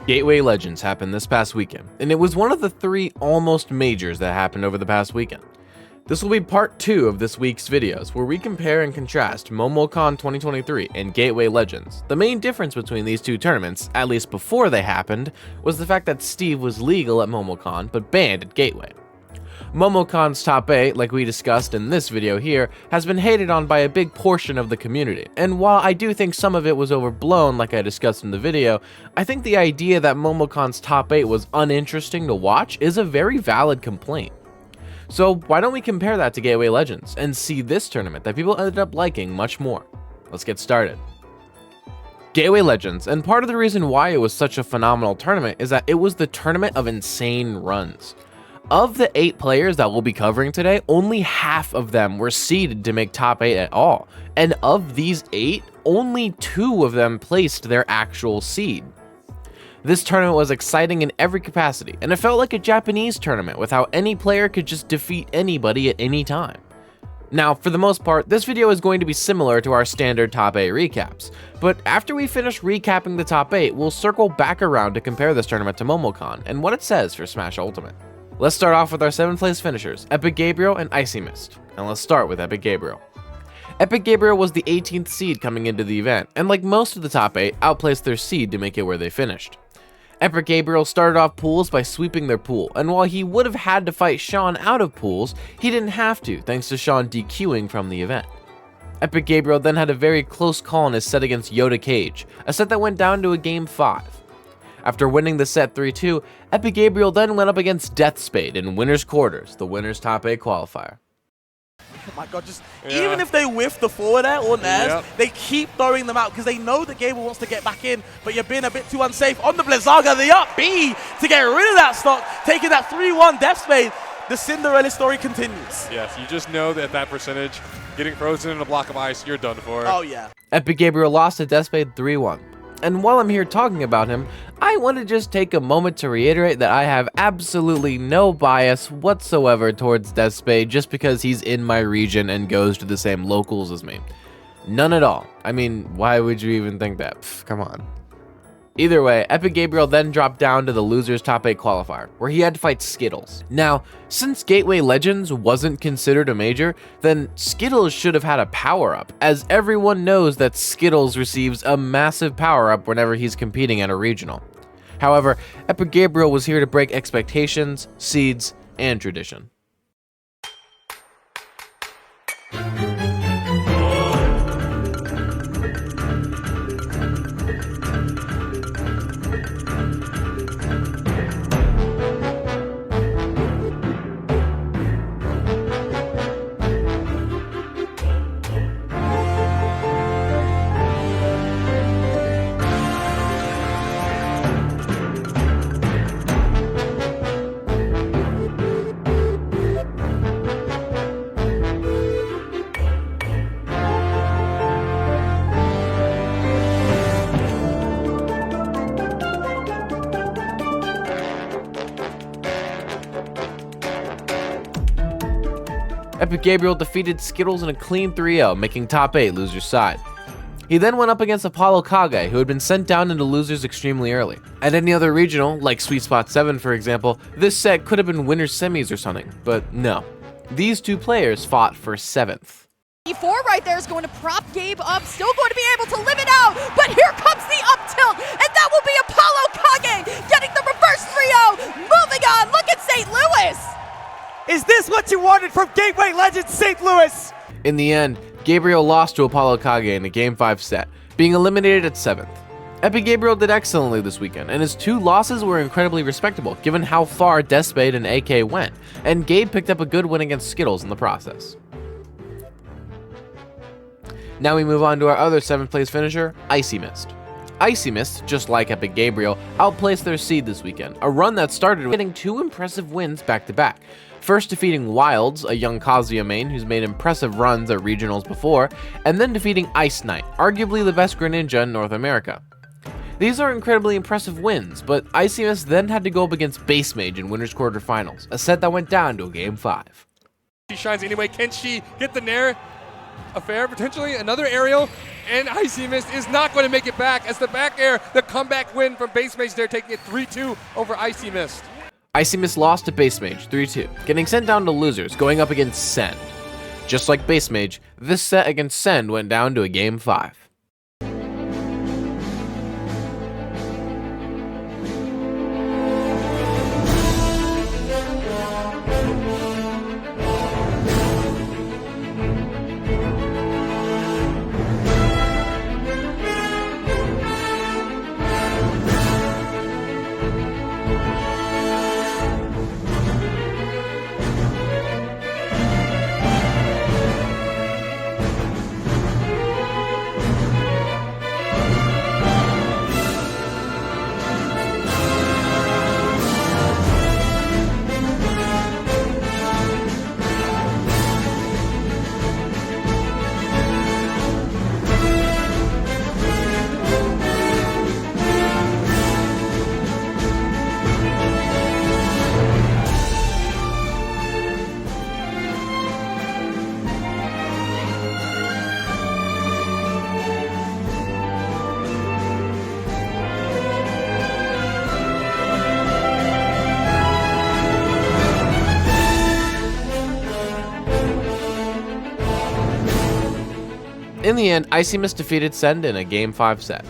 Gateway Legends happened this past weekend, and it was one of the 3 almost majors that happened over the past weekend. This will be part 2 of this week's videos, where we compare and contrast MomoCon 2023 and Gateway Legends. The main difference between these 2 tournaments, at least before they happened, was the fact that Steve was legal at MomoCon but banned at Gateway. MomoCon's top 8, like we discussed in this video here, has been hated on by a big portion of the community, and while I do think some of it was overblown like I discussed in the video, I think the idea that MomoCon's top 8 was uninteresting to watch is a very valid complaint. So why don't we compare that to Gateway Legends and see this tournament that people ended up liking much more? Let's get started. Gateway Legends, and part of the reason why it was such a phenomenal tournament is that it was the tournament of insane runs. Of the 8 players that we'll be covering today, only half of them were seeded to make top 8 at all, and of these 8, only 2 of them placed their actual seed. This tournament was exciting in every capacity, and it felt like a Japanese tournament with how any player could just defeat anybody at any time. Now, for the most part, this video is going to be similar to our standard top 8 recaps, but after we finish recapping the top 8, we'll circle back around to compare this tournament to MomoCon and what it says for Smash Ultimate. Let's start off with our 7th place finishers, Epic Gabriel and Icy Mist, and let's start with Epic Gabriel. Epic Gabriel was the 18th seed coming into the event, and like most of the top 8, outplaced their seed to make it where they finished. Epic Gabriel started off pools by sweeping their pool, and while he would have had to fight Sean out of pools, he didn't have to thanks to Sean DQing from the event. Epic Gabriel then had a very close call in his set against Yoda Cage, a set that went down to a game 5. After winning the set 3-2, Epic Gabriel then went up against Deathspade in Winners Quarters, the winner's top 8 qualifier. Oh my god, even if they whiff the forward air or Nares, they keep throwing them out because they know that Gabriel wants to get back in, but you're being a bit too unsafe. On the Blizzaga, the up B to get rid of that stock, taking that 3-1 Deathspade. The Cinderella story continues. Yes, you just know that that percentage, getting frozen in a block of ice, you're done for. Oh yeah. Epic Gabriel lost to Deathspade 3-1. And while I'm here talking about him, I want to just take a moment to reiterate that I have absolutely no bias whatsoever towards Deathspade just because he's in my region and goes to the same locals as me. None at all. I mean, why would you even think that? Pff, come on. Either way, Epic Gabriel then dropped down to the loser's top 8 qualifier, where he had to fight Skittles. Now, since Gateway Legends wasn't considered a major, then Skittles should have had a power-up, as everyone knows that Skittles receives a massive power-up whenever he's competing at a regional. However, Epic Gabriel was here to break expectations, seeds, and tradition. Epic Gabriel defeated Skittles in a clean 3-0, making top 8 loser's side. He then went up against Apollo Kage, who had been sent down into losers extremely early. At any other regional, like Sweet Spot 7 for example, this set could have been winners semis or something, but no. These 2 players fought for 7th. E4 right there is going to prop Gabe up, still going to be able to live it out, but here comes the up tilt, and that will be Apollo Kage getting the reverse 3-0, moving on, look at St. Louis! Is this what you wanted from Gateway Legends St. Louis? In the end, Gabriel lost to Apollo Kage in a Game 5 set, being eliminated at 7th. Epic Gabriel did excellently this weekend, and his 2 losses were incredibly respectable given how far Deathspade and AK went, and Gabe picked up a good win against Skittles in the process. Now we move on to our other 7th place finisher, Icy Mist. Icy Mist, just like Epic Gabriel, outplaced their seed this weekend, a run that started with getting 2 impressive wins back-to-back. First defeating Wilds, a young Kazuya main who's made impressive runs at regionals before, and then defeating Ice Knight, arguably the best Greninja in North America. These are incredibly impressive wins, but Icy Mist then had to go up against Base Mage in Winners Quarterfinals, a set that went down to a Game 5. She shines anyway. Can she get the Nair? affair, potentially another aerial, and Icy Mist is not going to make it back as the back air, the comeback win from Base Mage there, taking it 3-2 over Icy Mist. Icy Mist lost to Base Mage 3-2, getting sent down to losers, going up against Send. Just like Base Mage, this set against Send went down to a Game 5. In the end, Icy Mist defeated Send in a Game 5 set.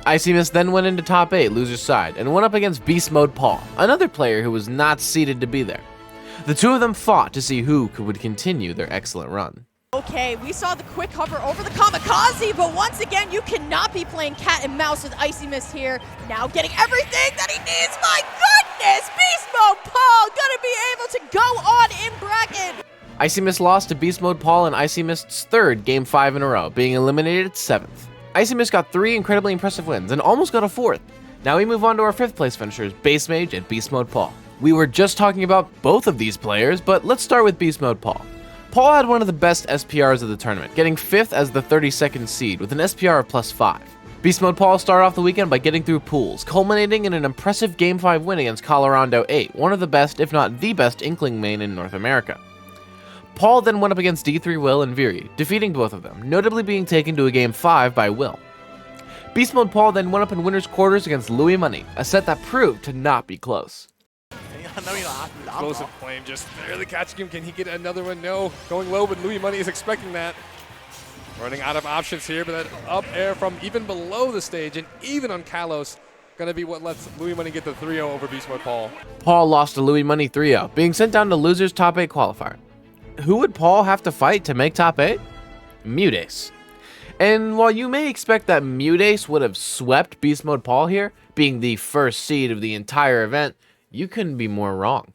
Icy Mist then went into top 8, loser's side, and went up against Beast Mode Paul, another player who was not seeded to be there. The two of them fought to see who would continue their excellent run. Okay, we saw the quick hover over the kamikaze, but once again, you cannot be playing cat and mouse with Icy Mist here. Now getting everything that he needs, my goodness! Beast Mode Paul gonna be able to go on in bracket. Icy Mist lost to Beast Mode Paul in Icy Mist's third Game 5 in a row, being eliminated 7th. Icy Mist got 3 incredibly impressive wins and almost got a 4th. Now we move on to our 5th place finishers, Base Mage and Beast Mode Paul. We were just talking about both of these players, but let's start with Beast Mode Paul. Paul had one of the best SPRs of the tournament, getting 5th as the 32nd seed with an SPR of +5. Beast Mode Paul started off the weekend by getting through pools, culminating in an impressive Game 5 win against Colorado 8, one of the best, if not the best, Inkling main in North America. Paul then went up against D3 Will and Viri, defeating both of them, notably being taken to a Game 5 by Will. Beast Mode Paul then went up in winner's quarters against Louis Money, a set that proved to not be close. Explosive flame just barely catching him. Can he get another one? No. Going low, but Louis Money is expecting that. Running out of options here, but that up air from even below the stage and even on Kalos gonna be what lets Louis Money get the 3-0 over Beast Mode Paul. Paul lost to Louis Money 3-0, being sent down to losers top 8 qualifier. Who would Paul have to fight to make top 8? Mutace. And while you may expect that Mutace would have swept Beast Mode Paul here, being the first seed of the entire event, you couldn't be more wrong.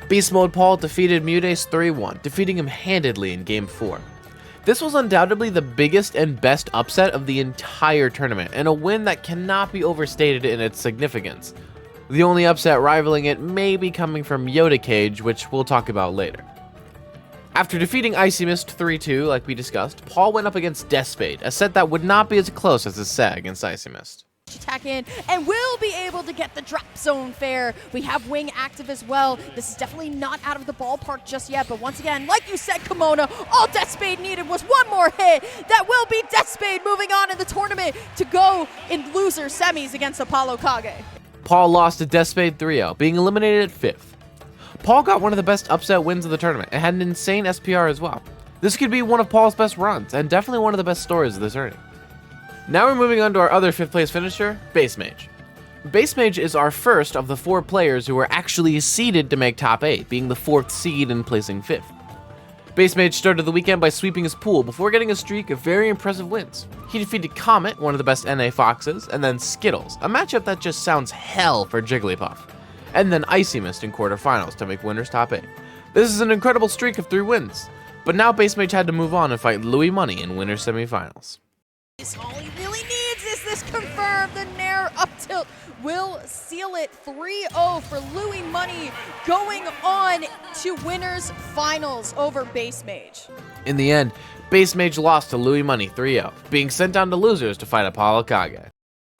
Beast Mode Paul defeated Mutace 3-1, defeating him handedly in Game 4. This was undoubtedly the biggest and best upset of the entire tournament, and a win that cannot be overstated in its significance. The only upset rivaling it may be coming from Yoda Cage, which we'll talk about later. After defeating Icy Mist 3-2, like we discussed, Paul went up against Deathspade, a set that would not be as close as his set against Icy Mist. attack in and will be able to get the drop zone fair. We have Wing active as well. This is definitely not out of the ballpark just yet, but once again, like you said, Kimona, all Deathspade needed was one more hit. That will be Deathspade moving on in the tournament to go in loser semis against Apollo Kage. Paul lost to Deathspade 3-0, being eliminated at 5th. Paul got one of the best upset wins of the tournament and had an insane SPR as well. This could be one of Paul's best runs and definitely one of the best stories of the tournament. Now we're moving on to our other 5th place finisher, Base Mage. Base Mage is our first of the 4 players who were actually seeded to make top 8, being the 4th seed and placing 5th. Base Mage started the weekend by sweeping his pool before getting a streak of very impressive wins. He defeated Comet, one of the best NA Foxes, and then Skittles, a matchup that just sounds hell for Jigglypuff, and then Icy Mist in quarterfinals to make winners top 8. This is an incredible streak of 3 wins, but now Base Mage had to move on and fight Louis Money in winners semifinals. All he really needs is this confirmed. The Nair up tilt will seal it 3-0 for Louis Money, going on to winners finals over Base Mage. In the end, Base Mage lost to Louis Money 3-0, being sent down to losers to fight Apollo Kage.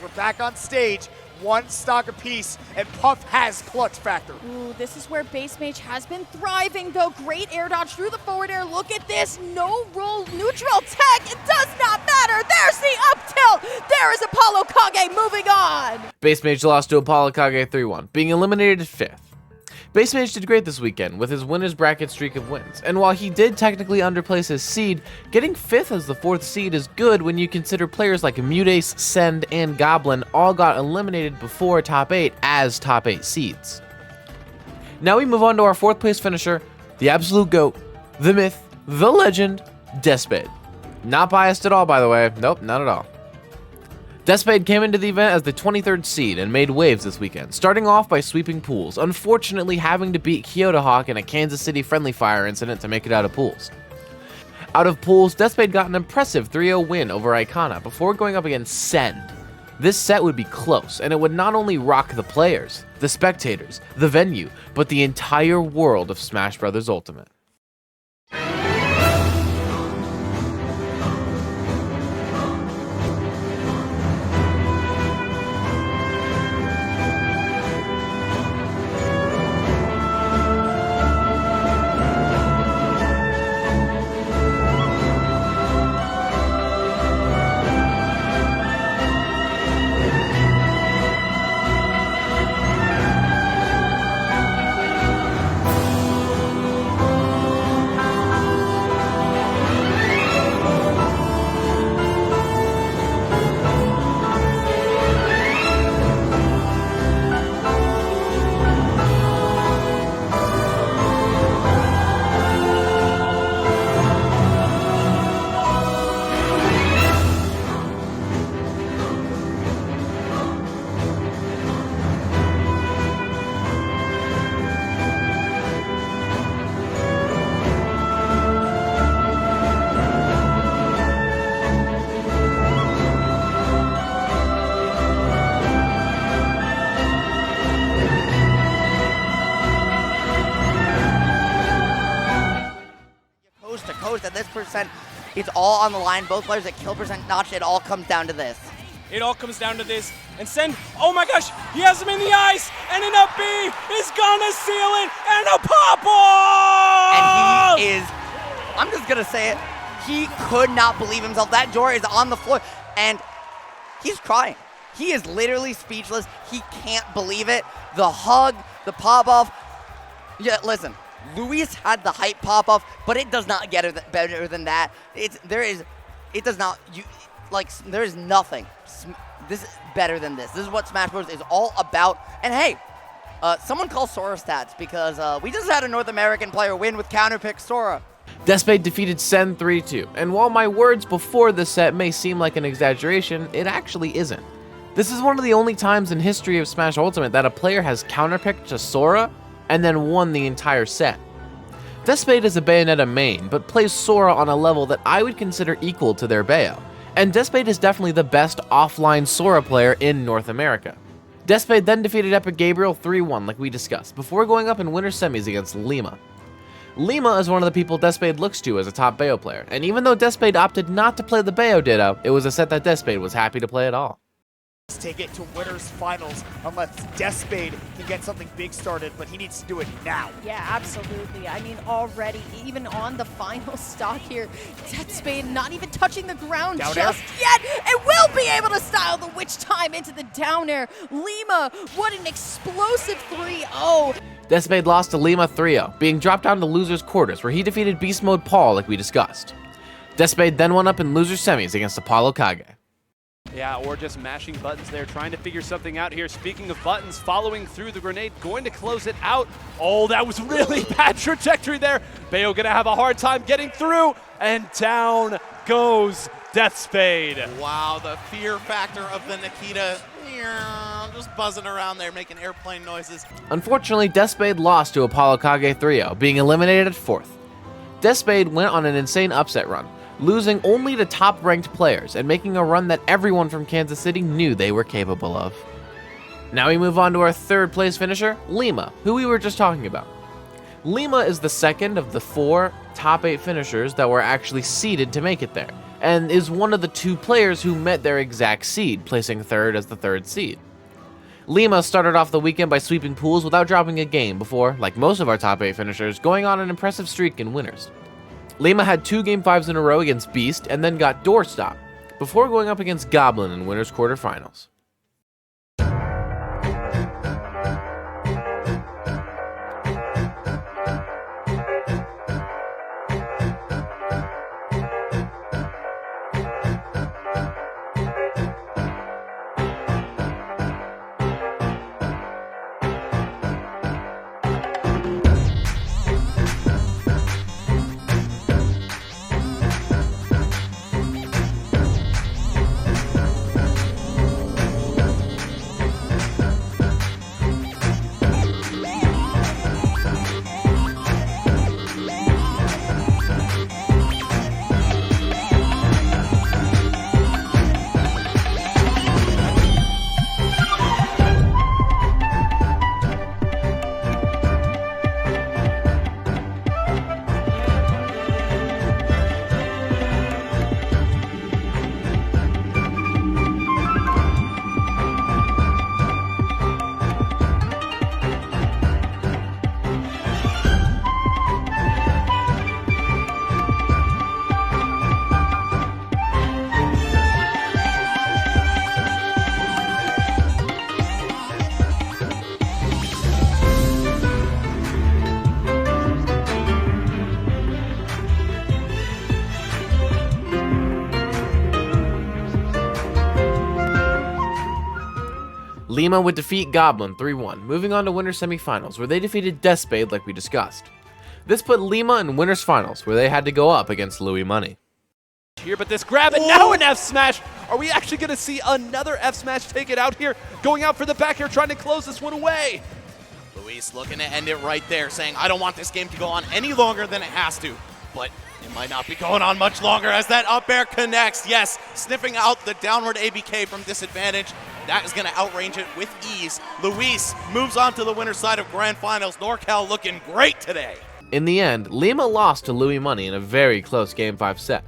We're back on stage, 1 stock apiece, and Puff has clutch factor. Ooh, this is where Base Mage has been thriving, though. Great air dodge through the forward air. Look at this, no roll neutral tech. It does not matter. There's the up tilt. There is Apollo Kage moving on. Base Mage lost to Apollo Kage 3-1, being eliminated at 5th. Base Mage did great this weekend with his winners bracket streak of wins, and while he did technically underplace his seed, getting 5th as the 4th seed is good when you consider players like Mutace, Send, and Goblin all got eliminated before top 8 as top 8 seeds. Now we move on to our 4th place finisher, the absolute GOAT, the myth, the legend, Deathspade. Not biased at all, by the way. Nope, not at all. Deathspade came into the event as the 23rd seed and made waves this weekend, starting off by sweeping pools, unfortunately having to beat Kyoto Hawk in a Kansas City friendly fire incident to make it out of pools. Out of pools, Deathspade got an impressive 3-0 win over Icona before going up against Send. This set would be close, and it would not only rock the players, the spectators, the venue, but the entire world of Smash Bros. Ultimate. At this percent, it's all on the line. Both players at kill percent notch. It all comes down to this. It all comes down to this. And Send, oh my gosh, he has him in the ice, and an up B is gonna seal it, and a pop-off! And he is, I'm just gonna say it, he could not believe himself. That Jor is on the floor, and he's crying. He is literally speechless. He can't believe it. The hug, the pop-off. Yeah, listen. Luis had the hype pop-off, but it does not get better than that. There is nothing. This is better than this. This is what Smash Bros. Is all about. And hey, someone call Sora stats because we just had a North American player win with counterpick Sora. Deathspade defeated Sen 3-2, and while my words before this set may seem like an exaggeration, it actually isn't. This is one of the only times in history of Smash Ultimate that a player has counterpicked to Sora and then won the entire set. Deathspade is a Bayonetta main, but plays Sora on a level that I would consider equal to their Bayo, and Deathspade is definitely the best offline Sora player in North America. Deathspade then defeated Epic Gabriel 3-1 like we discussed, before going up in winter semis against Lima. Lima is one of the people Deathspade looks to as a top Bayo player, and even though Deathspade opted not to play the Bayo Ditto, it was a set that Deathspade was happy to play at all. take it to winners finals unless Deathspade can get something big started, but he needs to do it now. Yeah, absolutely. I mean, already, even on the final stock here, Deathspade not even touching the ground Down just yet, and will be able to style the witch time into the down air. Lima, what an explosive 3-0. Deathspade lost to Lima 3-0, being dropped down to losers quarters where he defeated Beast Mode Paul like we discussed. Deathspade then went up in losers semis against Apollo Kage. Yeah, or just mashing buttons there, trying to figure something out here. Speaking of buttons, following through the grenade, going to close it out. Oh, that was really bad trajectory there. Bayo gonna have a hard time getting through, and down goes Deathspade. Wow, the fear factor of the Nikita, just buzzing around there, making airplane noises. Unfortunately, Deathspade lost to Apollo Kage 3-0, being eliminated at 4th. Deathspade went on an insane upset run, losing only to top-ranked players and making a run that everyone from Kansas City knew they were capable of. Now we move on to our 3rd place finisher, Lima, who we were just talking about. Lima is the second of the 4 top 8 finishers that were actually seeded to make it there, and is one of the 2 players who met their exact seed, placing 3rd as the 3rd seed. Lima started off the weekend by sweeping pools without dropping a game before, like most of our top 8 finishers, going on an impressive streak in winners. Lima had 2 Game 5s in a row against Beast and then got doorstop, before going up against Goblin in winners quarterfinals. Lima would defeat Goblin 3-1, moving on to winners semifinals, where they defeated Deathspade like we discussed. This put Lima in winners finals, where they had to go up against Louis Money. Here, but this grab and now an F smash. Are we actually going to see another F smash take it out here? Going out for the back here, trying to close this one away. Luis looking to end it right there, saying, I don't want this game to go on any longer than it has to. But it might not be going on much longer as that up air connects. Yes, sniffing out the downward ABK from disadvantage. That is going to outrange it with ease. Luis moves on to the winner's side of Grand Finals. NorCal looking great today. In the end, Lima lost to Louis Money in a very close Game 5 set.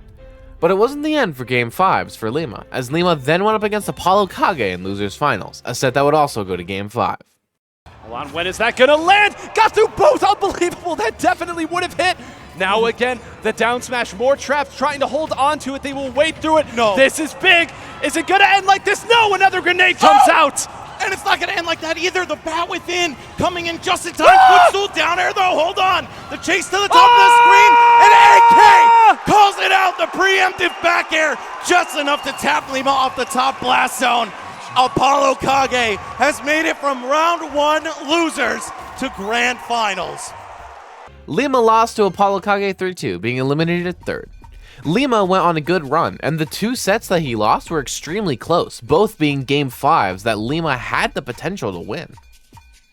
But it wasn't the end for Game 5s for Lima, as Lima then went up against Apollo Kage in losers finals, a set that would also go to Game 5. Hold on, when is that gonna land? Got through both, unbelievable, that definitely would have hit. Now again, the down smash, more traps trying to hold on to it. They will wait through it. No. This is big. Is it gonna end like this? No, another grenade comes out. And it's not going to end like that either. The bat within coming in just in time. Footstool down air though. Hold on. The chase to the top of the screen. And AK calls it out. The preemptive back air just enough to tap Lima off the top blast zone. Apollo Kage has made it from round 1 losers to grand finals. Lima lost to Apollo Kage 3-2, being eliminated at 3rd. Lima went on a good run, and the 2 sets that he lost were extremely close, both being Game 5s that Lima had the potential to win.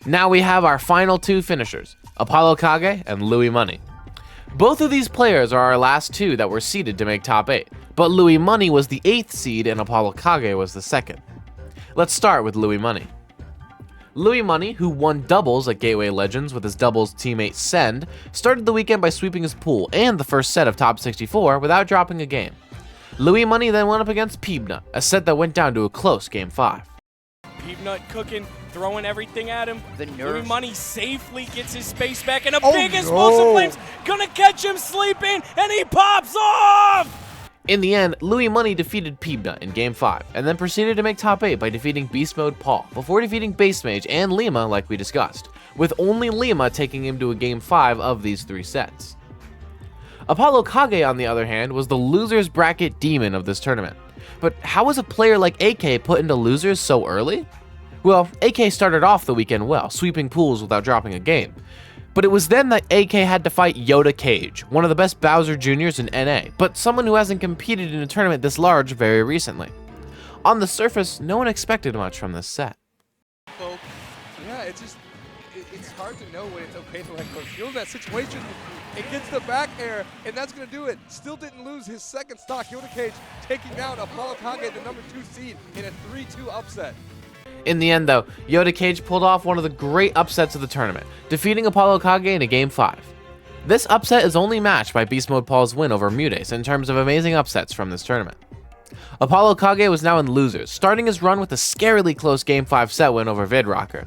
Now we have our final 2 finishers, Apollo Kage and Louis Money. Both of these players are our last 2 that were seeded to make top 8, but Louis Money was the 8th seed and Apollo Kage was the 2nd. Let's start with Louis Money. Louis Money, who won doubles at Gateway Legends with his doubles teammate Send, started the weekend by sweeping his pool and the first set of top 64 without dropping a game. Louis Money then went up against Pibna, a set that went down to a close Game 5. Peanut cooking, throwing everything at him. The Louis nerves. Money safely gets his space back, and a Oh, big no. explosive flame's gonna catch him sleeping, and he pops off! In the end, Louis Money defeated Peanut in Game 5, and then proceeded to make top 8 by defeating Beast Mode Paul, before defeating Base Mage and Lima like we discussed, with only Lima taking him to a Game 5 of these 3 sets. Apollo Kage, on the other hand, was the losers bracket demon of this tournament. But how was a player like AK put into losers so early? Well, AK started off the weekend well, sweeping pools without dropping a game. But it was then that AK had to fight Yoda Cage, one of the best Bowser Juniors in NA, but someone who hasn't competed in a tournament this large very recently. On the surface, no one expected much from this set. Yeah, it's hard to know when it's okay to let go. Feel in that situation, it gets the back air, and that's going to do it. Still didn't lose his second stock. Yoda Cage taking out Apollo Kage, the number 2 seed, in a 3-2 upset. In the end though, Yoda Cage pulled off one of the great upsets of the tournament, defeating Apollo Kage in a Game 5. This upset is only matched by Beast Mode Paul's win over Mutace in terms of amazing upsets from this tournament. Apollo Kage was now in losers, starting his run with a scarily close Game 5 set win over Vidrocker.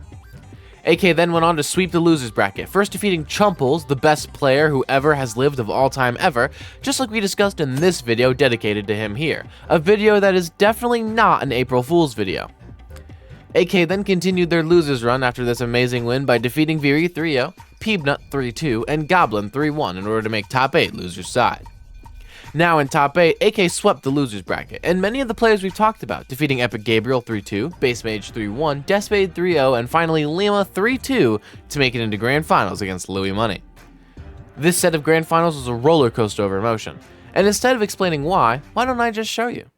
AK then went on to sweep the losers bracket, first defeating Chumples, the best player who ever has lived of all time ever, just like we discussed in this video dedicated to him here, a video that is definitely not an April Fool's video. AK then continued their losers run after this amazing win by defeating Viri 3-0, Peanut 3-2, and Goblin 3-1 in order to make top 8 losers side. Now in top 8, AK swept the losers bracket, and many of the players we've talked about, defeating Epic Gabriel 3-2, Base Mage 3-1, Deathspade 3-0, and finally Lima 3-2 to make it into Grand Finals against Louis Money. This set of Grand Finals was a roller coaster of emotion, and instead of explaining why don't I just show you?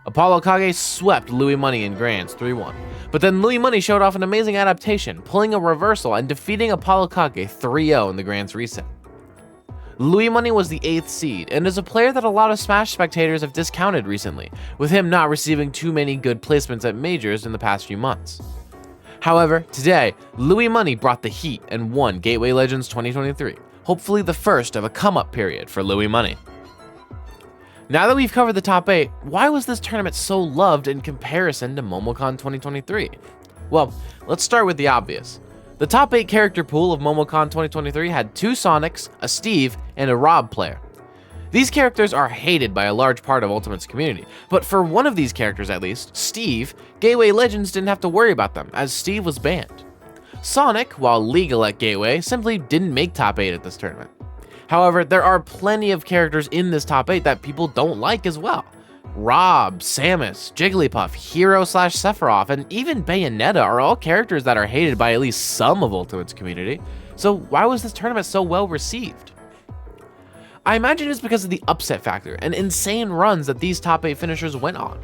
Apollo Kage swept Louis Money in Grands 3-1, but then Louis Money showed off an amazing adaptation, pulling a reversal and defeating Apollo Kage 3-0 in the Grands reset. Louis Money was the 8th seed, and is a player that a lot of Smash spectators have discounted recently, with him not receiving too many good placements at majors in the past few months. However, today, Louis Money brought the heat and won Gateway Legends 2023, hopefully the first of a come-up period for Louis Money. Now that we've covered the top 8, why was this tournament so loved in comparison to MomoCon 2023? Well, let's start with the obvious. The top 8 character pool of MomoCon 2023 had 2 Sonics, a Steve, and a Rob player. These characters are hated by a large part of Ultimate's community, but for one of these characters at least, Steve, Gateway Legends didn't have to worry about them, as Steve was banned. Sonic, while legal at Gateway, simply didn't make top 8 at this tournament. However, there are plenty of characters in this top 8 that people don't like as well. Rob, Samus, Jigglypuff, Hero/Sephiroth, and even Bayonetta are all characters that are hated by at least some of Ultimate's community. So why was this tournament so well received? I imagine it's because of the upset factor and insane runs that these top 8 finishers went on.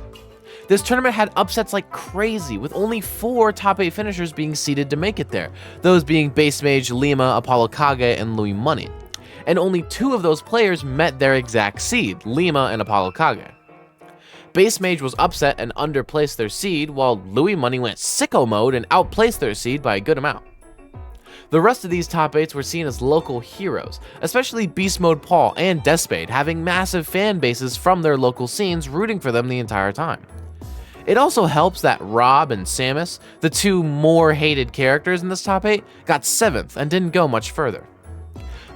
This tournament had upsets like crazy, with only 4 top 8 finishers being seeded to make it there, those being Base Mage, Lima, Apollo Kage, and Louis Money. And only 2 of those players met their exact seed, Lima and Apollo Kage. Base Mage was upset and underplaced their seed, while Louis Money went sicko mode and outplaced their seed by a good amount. The rest of these top 8s were seen as local heroes, especially Beast Mode Paul and Deathspade, having massive fan bases from their local scenes rooting for them the entire time. It also helps that Rob and Samus, the 2 more hated characters in this top 8, got 7th and didn't go much further.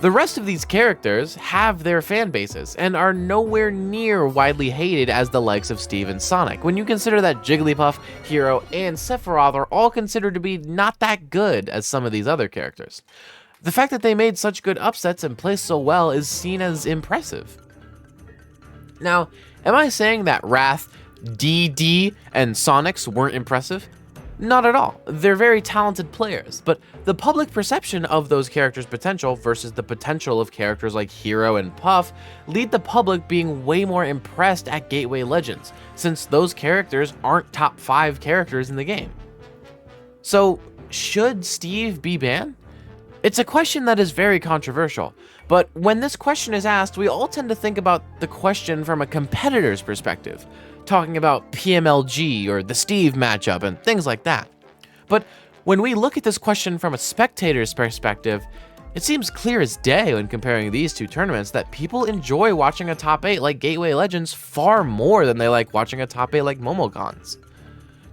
The rest of these characters have their fan bases and are nowhere near widely hated as the likes of Steve and Sonic, when you consider that Jigglypuff, Hero, and Sephiroth are all considered to be not that good as some of these other characters. The fact that they made such good upsets and placed so well is seen as impressive. Now, am I saying that Wrath, DD, and Sonics weren't impressive? Not at all. They're very talented players, but the public perception of those characters' potential versus the potential of characters like Hero and Puff lead the public being way more impressed at Gateway Legends, since those characters aren't top 5 characters in the game. So, should Steve be banned? It's a question that is very controversial, but when this question is asked, we all tend to think about the question from a competitor's perspective, talking about PMLG or the Steve matchup and things like that. But when we look at this question from a spectator's perspective, it seems clear as day when comparing these 2 tournaments that people enjoy watching a top 8 like Gateway Legends far more than they like watching a top 8 like Momocon's.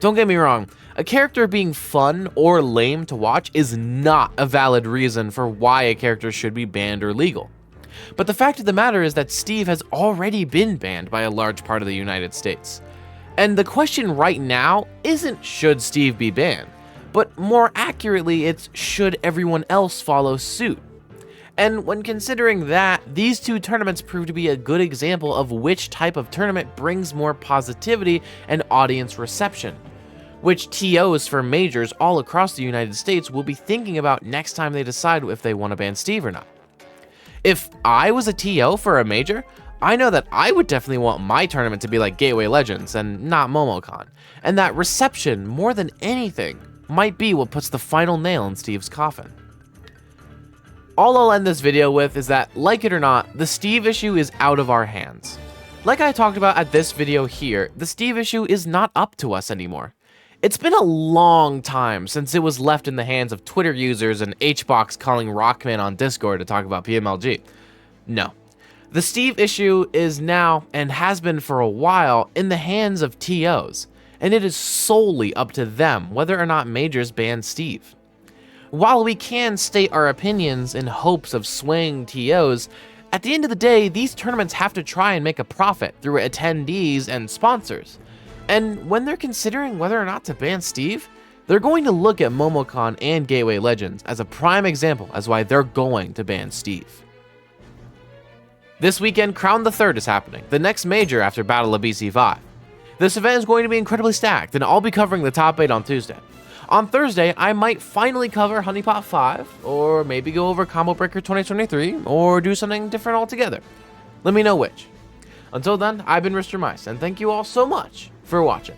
Don't get me wrong, a character being fun or lame to watch is not a valid reason for why a character should be banned or legal. But the fact of the matter is that Steve has already been banned by a large part of the United States. And the question right now isn't should Steve be banned, but more accurately it's should everyone else follow suit. And when considering that, these 2 tournaments prove to be a good example of which type of tournament brings more positivity and audience reception, which TOs for majors all across the United States will be thinking about next time they decide if they want to ban Steve or not. If I was a TO for a major, I know that I would definitely want my tournament to be like Gateway Legends and not Momocon, and that reception, more than anything, might be what puts the final nail in Steve's coffin. All I'll end this video with is that, like it or not, the Steve issue is out of our hands. Like I talked about at this video here, the Steve issue is not up to us anymore. It's been a long time since it was left in the hands of Twitter users and HBox calling Rockman on Discord to talk about PMLG. No. The Steve issue is now, and has been for a while, in the hands of TOs, and it is solely up to them whether or not majors ban Steve. While we can state our opinions in hopes of swaying TOs, at the end of the day, these tournaments have to try and make a profit through attendees and sponsors. And when they're considering whether or not to ban Steve, they're going to look at Momocon and Gateway Legends as a prime example as why they're going to ban Steve. This weekend, Crown the Third is happening, the next major after Battle of BC5. This event is going to be incredibly stacked, and I'll be covering the top 8 on Tuesday. On Thursday, I might finally cover Honeypot 5, or maybe go over Combo Breaker 2023, or do something different altogether. Let me know which. Until then, I've been Mr. Mice, and thank you all so much for watching.